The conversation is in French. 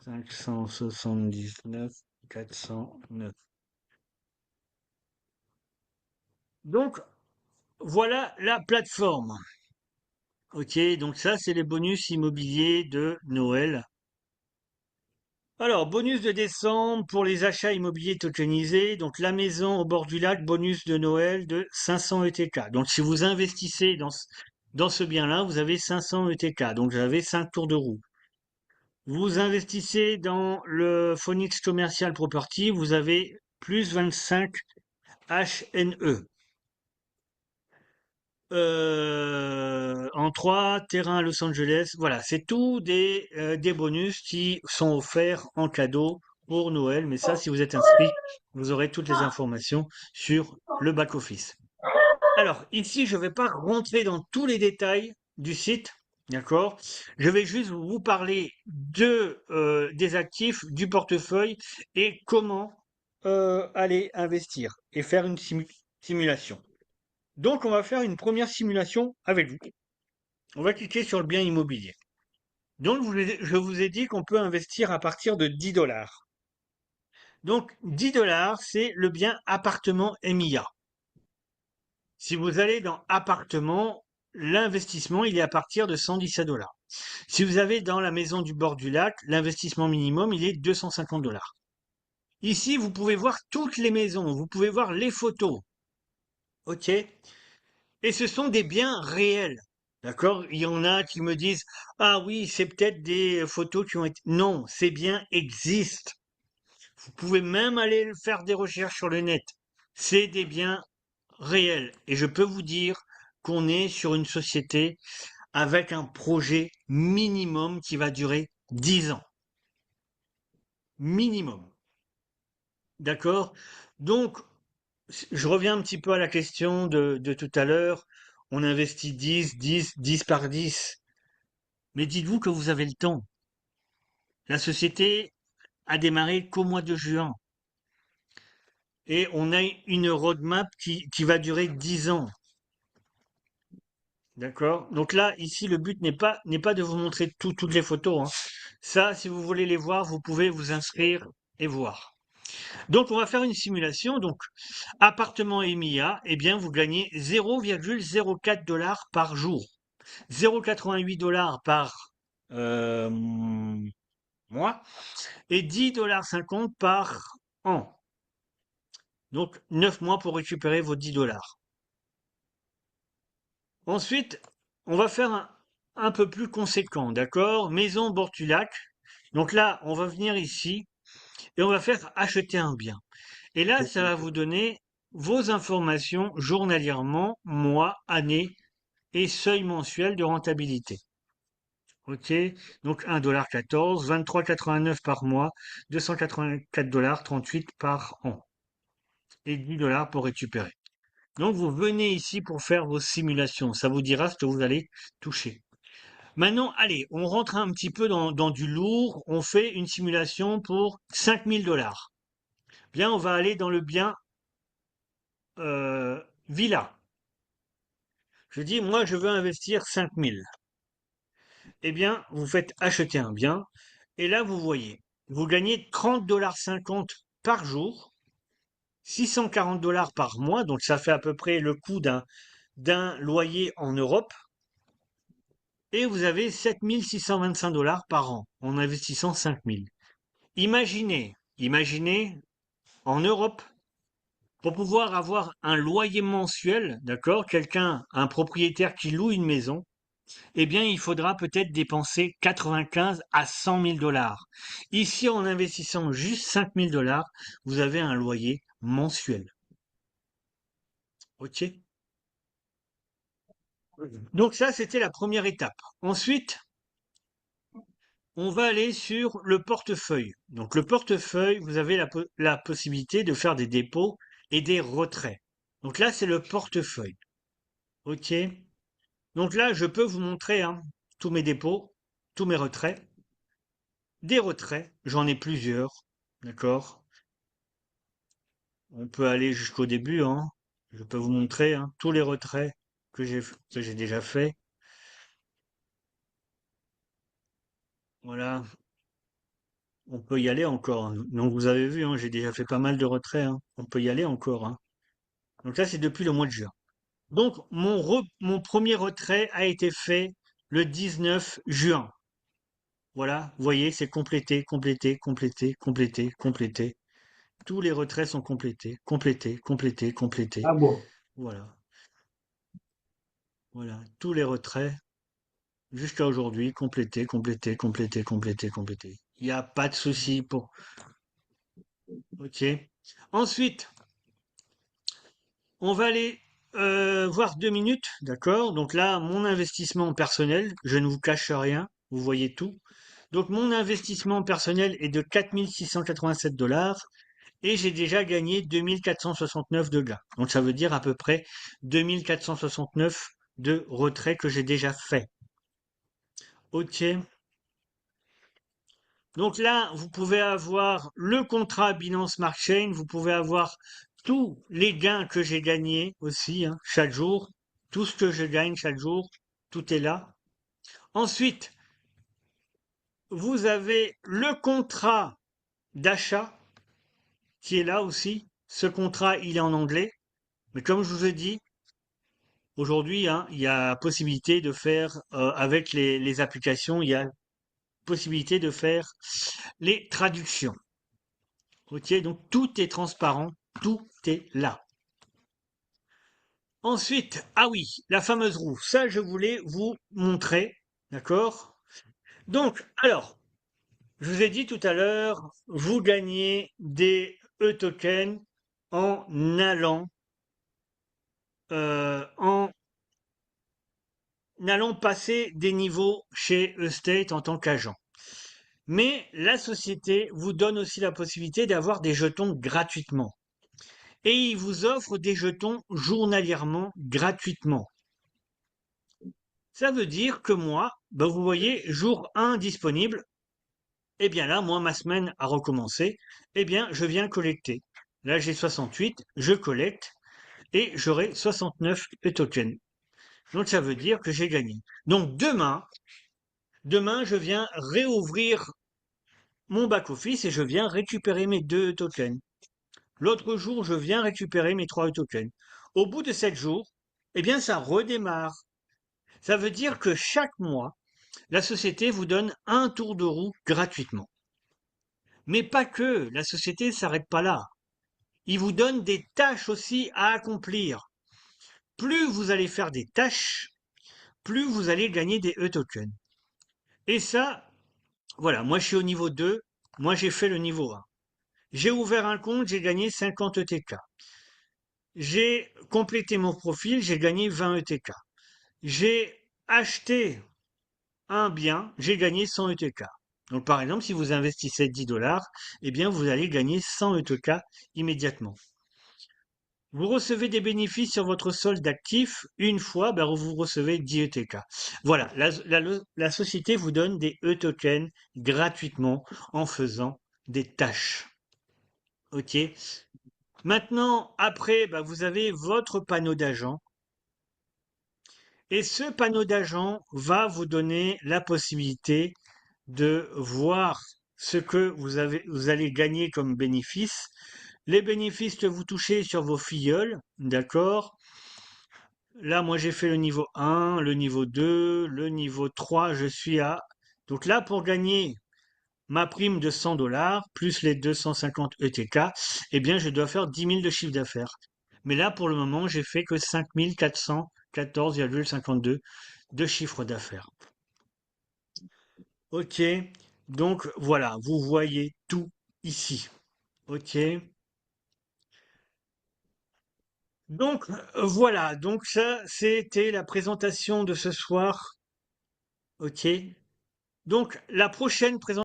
579, 409. Donc, voilà la plateforme. Ok, donc ça, c'est les bonus immobiliers de Noël. Alors, bonus de décembre pour les achats immobiliers tokenisés. Donc, la maison au bord du lac, bonus de Noël de 500 ETK. Donc, si vous investissez dans ce bien-là, vous avez 500 ETK. Donc, vous avez 5 tours de roue. Vous investissez dans le Phoenix Commercial Property, vous avez plus 25 HNE. En 3, terrain à Los Angeles. Voilà, c'est tout des bonus qui sont offerts en cadeau pour Noël. Mais ça, si vous êtes inscrit, vous aurez toutes les informations sur le back-office. Alors, ici, je ne vais pas rentrer dans tous les détails du site, d'accord? Je vais juste vous parler des actifs, du portefeuille et comment aller investir et faire une simulation. Donc, on va faire une première simulation avec vous. On va cliquer sur le bien immobilier. Donc, je vous ai dit qu'on peut investir à partir de 10 dollars. Donc, 10 dollars, c'est le bien appartement MIA. Si vous allez dans appartement, l'investissement, il est à partir de 117 dollars. Si vous avez dans la maison du bord du lac, l'investissement minimum, il est 250 dollars. Ici, vous pouvez voir toutes les maisons, vous pouvez voir les photos. OK? Et ce sont des biens réels. D'accord? Il y en a qui me disent, ah oui, c'est peut-être des photos qui ont été... Non, ces biens existent. Vous pouvez même aller faire des recherches sur le net. C'est des biens réels. Et je peux vous dire qu'on est sur une société avec un projet minimum qui va durer 10 ans. Minimum. D'accord? Donc, je reviens un petit peu à la question de tout à l'heure. On investit 10 par 10. Mais dites-vous que vous avez le temps. La société a démarré qu'au mois de juin. Et on a une roadmap qui va durer 10 ans. D'accord? Donc là, ici, le but n'est pas de vous montrer toutes les photos, hein. Ça, si vous voulez les voir, vous pouvez vous inscrire et voir. Donc, on va faire une simulation. Donc, appartement EMIA, eh bien, vous gagnez 0,04 dollars par jour. 0,88 dollars par mois et 10,50 $ par an. Donc, 9 mois pour récupérer vos 10 dollars. Ensuite, on va faire un peu plus conséquent, d'accord? Maison bord du lac. Donc là, on va venir ici et on va faire acheter un bien. Et là, ça va vous donner vos informations journalièrement, mois, année et seuil mensuel de rentabilité. OK? Donc 1,14 $, 23,89 par mois, 284,38 $ par an et 10 dollars pour récupérer. Donc vous venez ici pour faire vos simulations. Ça vous dira ce que vous allez toucher. Maintenant, allez, on rentre un petit peu dans du lourd. On fait une simulation pour 5 000 dollars. Bien, on va aller dans le bien villa. Je dis, moi, je veux investir 5 000. Eh bien, vous faites acheter un bien. Et là, vous voyez, vous gagnez 30,50 $ par jour, 640 dollars par mois. Donc, ça fait à peu près le coût d'un loyer en Europe. Et vous avez 7 625 dollars par an en investissant 5 000. Imaginez en Europe, pour pouvoir avoir un loyer mensuel, d'accord, un propriétaire qui loue une maison, eh bien, il faudra peut-être dépenser 95 à 100 000 dollars. Ici, en investissant juste 5 000 dollars, vous avez un loyer mensuel. OK? Donc ça, c'était la première étape. Ensuite, on va aller sur le portefeuille. Donc le portefeuille, vous avez la possibilité de faire des dépôts et des retraits. Donc là, c'est le portefeuille. OK? Donc là, je peux vous montrer hein, tous mes dépôts, tous mes retraits. Des retraits, j'en ai plusieurs. D'accord? On peut aller jusqu'au début. Hein. Je peux vous montrer hein, tous les retraits que j'ai déjà fait. Voilà. On peut y aller encore, hein. Donc vous avez vu, hein, j'ai déjà fait pas mal de retraits, hein. On peut y aller encore, hein. Donc là, c'est depuis le mois de juin. Donc mon premier retrait a été fait le 19 juin. Voilà, vous voyez, c'est complété, complété, complété, complété, complété. Tous les retraits sont complétés, complétés, complétés, complétés. Ah bon. Voilà, voilà, tous les retraits jusqu'à aujourd'hui, complétés, complétés, complétés, complétés, complétés. Il n'y a pas de souci pour. Ok. Ensuite, on va aller voir 2 minutes, d'accord? Donc là, mon investissement personnel, je ne vous cache rien, vous voyez tout. Donc mon investissement personnel est de 4 687 $ et j'ai déjà gagné 2 469 de gains. Donc ça veut dire à peu près 2 469 de retrait que j'ai déjà fait. Ok. Donc là, vous pouvez avoir le contrat Binance Smart Chain, vous pouvez avoir tous les gains que j'ai gagnés aussi, hein, chaque jour. Tout ce que je gagne chaque jour, tout est là. Ensuite, vous avez le contrat d'achat qui est là aussi. Ce contrat, il est en anglais. Mais comme je vous ai dit, aujourd'hui, hein, il y a possibilité de faire, avec les applications, il y a possibilité de faire les traductions. Ok, donc tout est transparent, tout est là. Ensuite, ah oui, la fameuse roue. Ça, je voulais vous montrer. D'accord? Donc, alors, je vous ai dit tout à l'heure, vous gagnez des e-tokens en allant, en allant passer des niveaux chez Estate en tant qu'agent. Mais la société vous donne aussi la possibilité d'avoir des jetons gratuitement. Et il vous offre des jetons journalièrement gratuitement. Ça veut dire que moi, ben vous voyez, jour 1 disponible, eh bien là, moi, ma semaine a recommencé, eh bien, je viens collecter. Là, j'ai 68, je collecte et j'aurai 69 tokens. Donc, ça veut dire que j'ai gagné. Donc, demain, je viens réouvrir mon back-office et je viens récupérer mes 2 tokens. L'autre jour, je viens récupérer mes 3 tokens. Au bout de 7 jours, eh bien, ça redémarre. Ça veut dire que chaque mois, la société vous donne un tour de roue gratuitement. Mais pas que, la société ne s'arrête pas là. Il vous donne des tâches aussi à accomplir. Plus vous allez faire des tâches, plus vous allez gagner des e-tokens. Et ça, voilà, moi je suis au niveau 2, moi j'ai fait le niveau 1. J'ai ouvert un compte, j'ai gagné 50 ETK. J'ai complété mon profil, j'ai gagné 20 ETK. J'ai acheté un bien, j'ai gagné 100 ETK. Donc par exemple, si vous investissez 10 $, eh bien vous allez gagner 100 ETK immédiatement. Vous recevez des bénéfices sur votre solde actif une fois, ben, vous recevez 10 ETK. Voilà, la société vous donne des e-tokens gratuitement en faisant des tâches. Ok. Maintenant, après, ben, vous avez votre panneau d'agent. Et ce panneau d'agent va vous donner la possibilité de voir ce que vous allez gagner comme bénéfice. Les bénéfices que vous touchez sur vos filleuls, d'accord? Là, moi, j'ai fait le niveau 1, le niveau 2, le niveau 3, je suis à. Donc là, pour gagner ma prime de 100 $ plus les 250 ETK, eh bien, je dois faire 10 000 de chiffre d'affaires. Mais là, pour le moment, j'ai fait que 5 414,52 de chiffre d'affaires. Ok, donc voilà, vous voyez tout ici. Ok, donc voilà, donc ça, c'était la présentation de ce soir. Ok, donc la prochaine présentation.